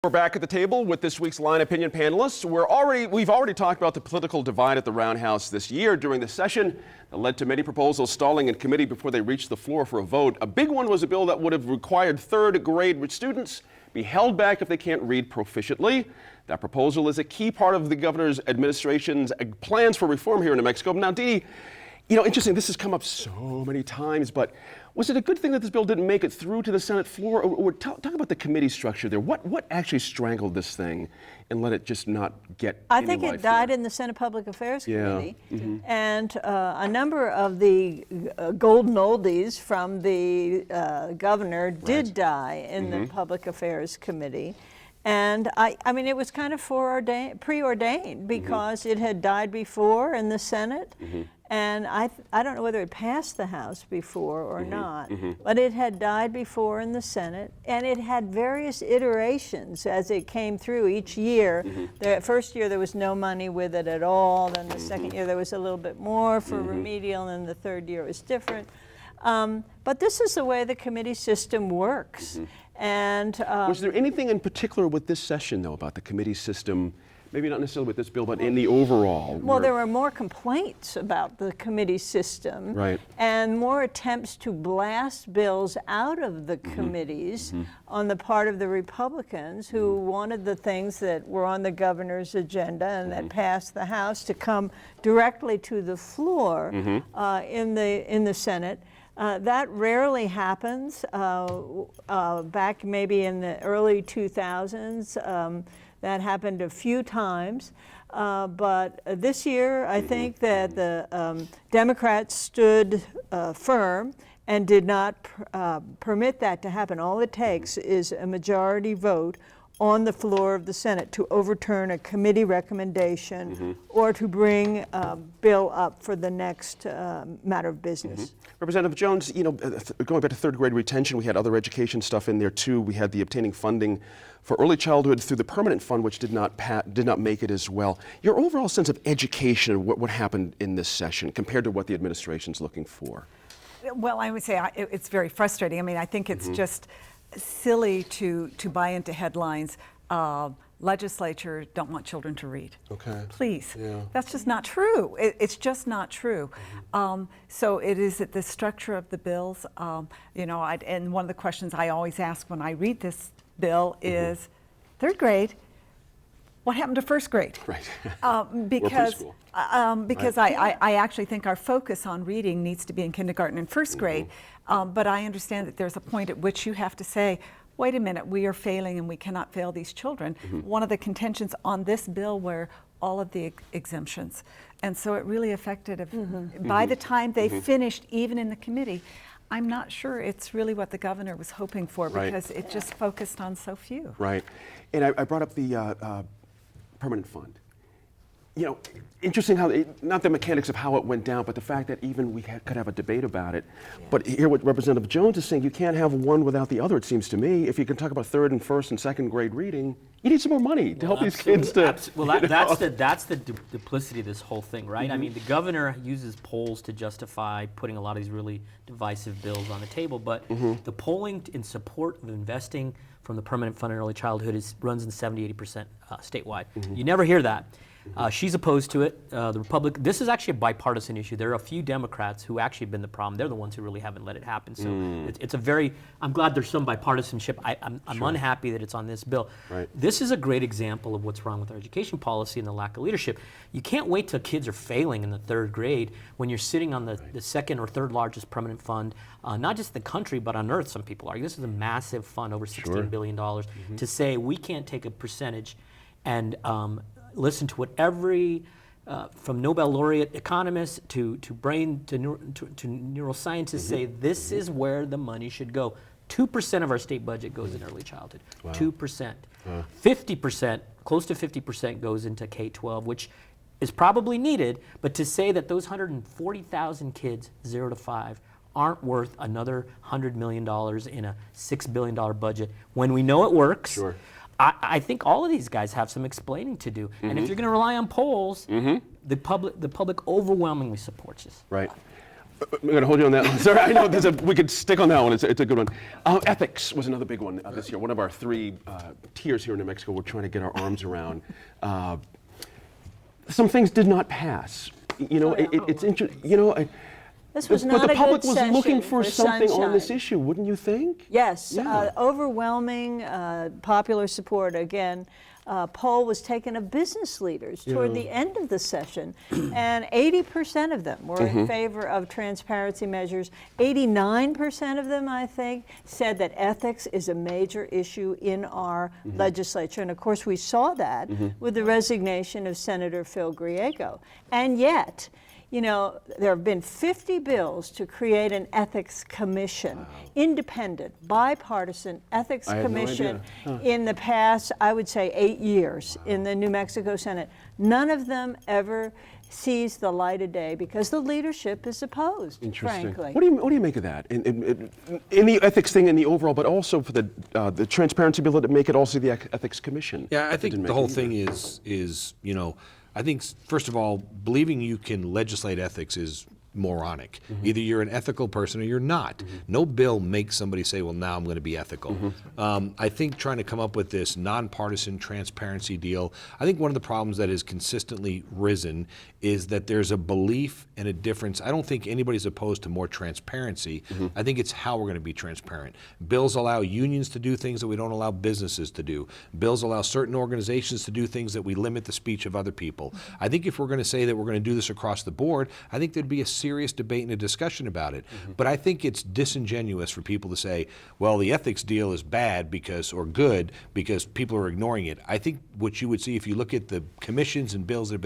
We're back at the table with this week's Line Opinion panelists. We've already talked about the political divide at the Roundhouse this year during the session that led to many proposals stalling in committee before they reached the floor for a vote. A big one was a bill that would have required third grade students be held back if they can't read proficiently. That proposal is a key part of the governor's administration's plans for reform here in New Mexico. Now, Dee, interesting, this has come up so many times, but was it a good thing that this bill didn't make it through to the Senate floor? Or talk about the committee structure there. What actually strangled this thing and let it just not get I any think life it died there? in the Senate Public Affairs Committee. Mm-hmm. And a number of the golden oldies from the governor did die in the Public Affairs Committee. And I mean, it was kind of preordained because it had died before in the Senate. And I don't know whether it passed the House before or not, but it had died before in the Senate, and it had various iterations as it came through each year. The first year there was no money with it at all, then the second year there was a little bit more for remedial, and the third year was different. But this is the way the committee system works. And was there anything in particular with this session, though, about the committee system? Maybe not necessarily with this bill, but in the overall. Well, there were more complaints about the committee system, and more attempts to blast bills out of the committees on the part of the Republicans who wanted the things that were on the governor's agenda and that passed the House to come directly to the floor in the Senate. That rarely happens. Back maybe in the early 2000s, that happened a few times, but this year I think that the Democrats stood firm and did not permit that to happen. All it takes is a majority vote on the floor of the Senate to overturn a committee recommendation or to bring a bill up for the next matter of business. Representative Jones, going back to third grade retention, we had other education stuff in there too. We had the obtaining funding for early childhood through the permanent fund, which did not make it as well. Your overall sense of education, what happened in this session compared to what the administration's looking for? Well, I would say it's very frustrating. I mean, I think it's just silly to buy into headlines. Legislature don't want children to read. Okay. Please. Yeah. That's just not true. It's just not true. So it is that the structure of the bills, and one of the questions I always ask when I read this bill is, third grade, what happened to first grade? Right. Because I actually think our focus on reading needs to be in kindergarten and first grade. But I understand that there's a point at which you have to say, wait a minute, we are failing and we cannot fail these children. One of the contentions on this bill were all of the exemptions. And so it really affected, by the time they finished, even in the committee, I'm not sure it's really what the governor was hoping for because it just focused on so few. Right. And I brought up the permanent fund. Interesting how, not the mechanics of how it went down, but the fact that even we could have a debate about it. Yeah. But here what Representative Jones is saying, you can't have one without the other, it seems to me. If you can talk about third and first and second grade reading, you need some more money to help these kids to... That's the duplicity of this whole thing, right? I mean, the governor uses polls to justify putting a lot of these really divisive bills on the table, but the polling in support of investing from the permanent fund in early childhood runs in 70-80% statewide. You never hear that. She's opposed to it. This is actually a bipartisan issue. There are a few Democrats who actually have been the problem. They're the ones who really haven't let it happen. So it's a very, I'm glad there's some bipartisanship. I'm unhappy that it's on this bill. Right. This is a great example of what's wrong with our education policy and the lack of leadership. You can't wait till kids are failing in the third grade when you're sitting on the second or third largest permanent fund, not just the country, but on earth, some people argue. This is a massive fund, over $16 billion, to say we can't take a percentage and listen to what every, from Nobel laureate economists to neuroscientists say, this is where the money should go. 2% of our state budget goes in early childhood. 2%. 50%, close to 50% goes into K-12, which is probably needed, but to say that those 140,000 kids, 0 to 5, aren't worth another $100 million in a $6 billion budget when we know it works. Sure. I think all of these guys have some explaining to do. And if you're going to rely on polls, the public overwhelmingly supports this. Right. I'm going to hold you on that one. Sorry, I know we could stick on that one. It's a good one. Ethics was another big one this year. One of our three tiers here in New Mexico we're trying to get our arms around. Some things did not pass. You know, it's interesting. You know, This was but not the a public good was session looking for something on this sunshine. issue, wouldn't you think? Yes, Yeah. overwhelming popular support. Again, poll was taken of business leaders toward the end of the session, and 80% of them were in favor of transparency measures. 89% of them, I think, said that ethics is a major issue in our legislature. And of course, we saw that with the resignation of Senator Phil Griego. And yet, you know, there have been 50 bills to create an ethics commission, independent, bipartisan ethics I had no commission idea. in the past, I would say, 8 years in the New Mexico Senate. None of them ever sees the light of day because the leadership is opposed, Interesting. frankly. What do you make of that in the ethics thing in the overall, but also for the transparency bill to make it also the ethics commission? Yeah, I That think didn't the make whole it thing either. is, you know, I think, first of all, believing you can legislate ethics is moronic. Either you're an ethical person or you're not. No bill makes somebody say, well, now I'm going to be ethical. I think trying to come up with this nonpartisan transparency deal, I think one of the problems that has consistently risen is that there's a belief and a difference. I don't think anybody's opposed to more transparency. I think it's how we're going to be transparent. Bills allow unions to do things that we don't allow businesses to do. Bills allow certain organizations to do things that we limit the speech of other people. I think if we're going to say that we're going to do this across the board, I think there'd be a serious debate and a discussion about it. But I think it's disingenuous for people to say, well, the ethics deal is bad because, or good, because people are ignoring it. I think what you would see if you look at the commissions and bills that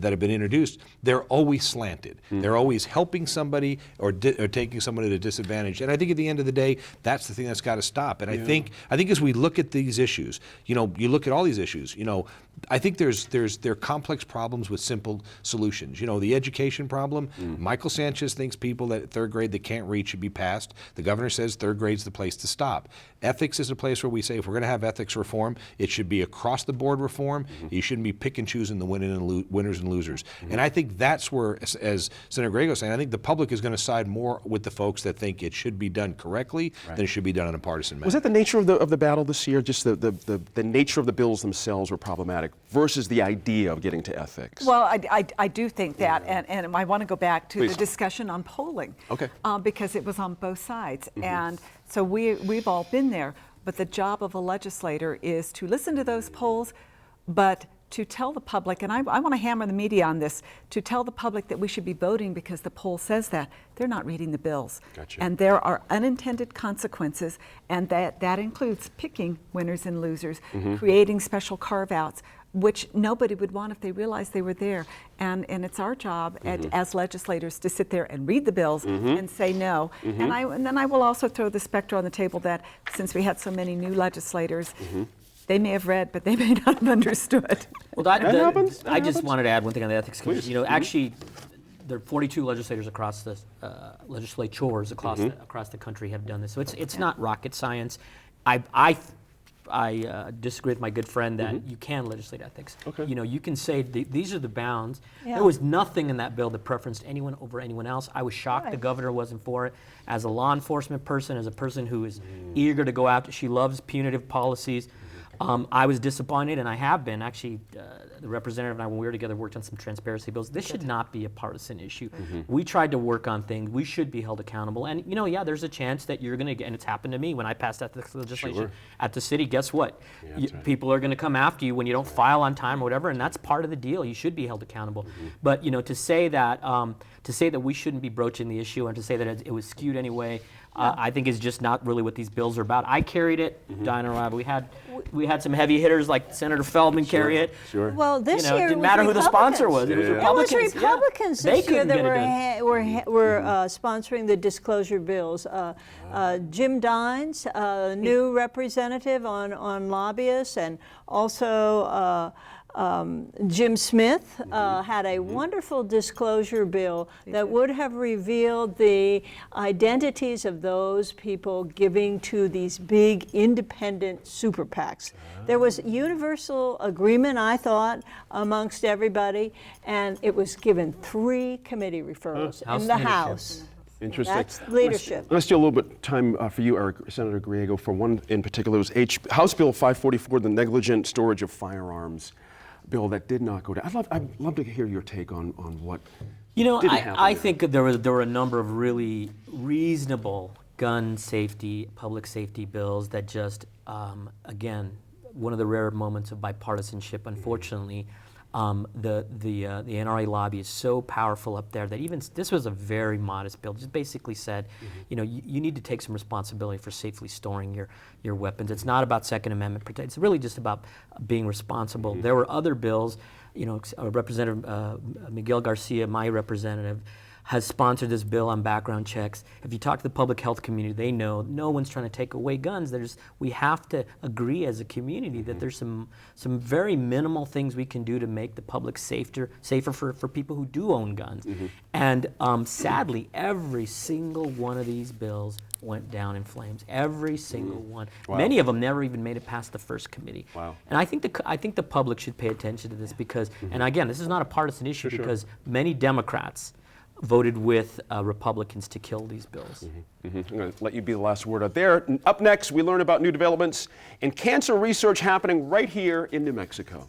have been introduced, they're always slanted. They're always helping somebody or taking somebody to a disadvantage. And I think at the end of the day, that's the thing that's got to stop. And I think as we look at these issues, you know, you look at all these issues, you know, I think there are complex problems with simple solutions. You know, the education problem, Michael Sanchez thinks people at third grade that can't read should be passed. The governor says third grade's the place to stop. Ethics is a place where we say if we're going to have ethics reform, it should be across the board reform. You shouldn't be pick and choosing the winners and losers. And I think that's where, as Senator Griego was saying, I think the public is going to side more with the folks that think it should be done correctly than it should be done in a partisan manner. Was that the nature of the battle this year? Just the nature of the bills themselves were problematic versus the idea of getting to ethics? Well, I do think that, and I want to go back to Please. the discussion on polling. Okay. Because it was on both sides. And so we've all been there. But the job of a legislator is to listen to those polls, but to tell the public, and I want to hammer the media on this, to tell the public that we should be voting because the poll says that. They're not reading the bills. Gotcha. And there are unintended consequences, and that includes picking winners and losers, creating special carve-outs, which nobody would want if they realized they were there. And it's our job as legislators to sit there and read the bills and say no. And then I will also throw the specter on the table that since we had so many new legislators, they may have read, but they may not have understood. Well, That happens. I just wanted to add one thing on the ethics commission. Please. You know, actually, there are 42 legislators across the legislatures across the country have done this. So it's not rocket science. I disagree with my good friend that you can legislate ethics. Okay. You know, you can say these are the bounds. Yeah. There was nothing in that bill that preferenced anyone over anyone else. I was shocked the Right. governor wasn't for it. As a law enforcement person, as a person who is eager to go after, she loves punitive policies. I was disappointed, and I have been. Actually, the representative and I, when we were together, worked on some transparency bills. This should not be a partisan issue. We tried to work on things. We should be held accountable. And, you know, yeah, there's a chance that you're going to get, and it's happened to me when I passed ethics legislation Sure. at the city. Guess what? that's right. People are going to come after you when you don't file on time or whatever, and that's part of the deal. You should be held accountable. But, you know, to say that we shouldn't be broaching the issue and to say that it was skewed anyway, I think is just not really what these bills are about. I carried it, Diana and I. We had some heavy hitters like Senator Feldman carry it. Sure. Well, this You know, year it didn't was matter who the sponsor was. It was Republicans. Republicans. It was Republicans They this year couldn't that get it done. were sponsoring the disclosure bills. Jim Dines, new representative on lobbyists, and also Jim Smith had a wonderful disclosure bill that would have revealed the identities of those people giving to these big independent super PACs. There was universal agreement, I thought, amongst everybody, and it was given 3 committee referrals in the House. Interesting. That's leadership. Let's do a little bit of time for you, Eric, Senator Griego, for one in particular. It was House Bill 544, the negligent storage of firearms bill that did not go down. I'd love to hear your take on what didn't happen I there. think there were a number of really reasonable gun safety, public safety bills that just, again, one of the rare moments of bipartisanship, unfortunately. The NRA lobby is so powerful up there that even this was a very modest bill. Just basically said, you need to take some responsibility for safely storing your weapons. It's not about Second Amendment protection. It's really just about being responsible. There were other bills. Representative Miguel Garcia, my representative, has sponsored this bill on background checks. If you talk to the public health community, they know no one's trying to take away guns. We have to agree as a community that there's some very minimal things we can do to make the public safer for people who do own guns. And sadly, every single one of these bills went down in flames. Every single one. Wow. Many of them never even made it past the first committee. Wow. And I think the public should pay attention to this because, and again, this is not a partisan issue because many Democrats voted with Republicans to kill these bills. I'm going to let you be the last word out there. Up next, we learn about new developments in cancer research happening right here in New Mexico.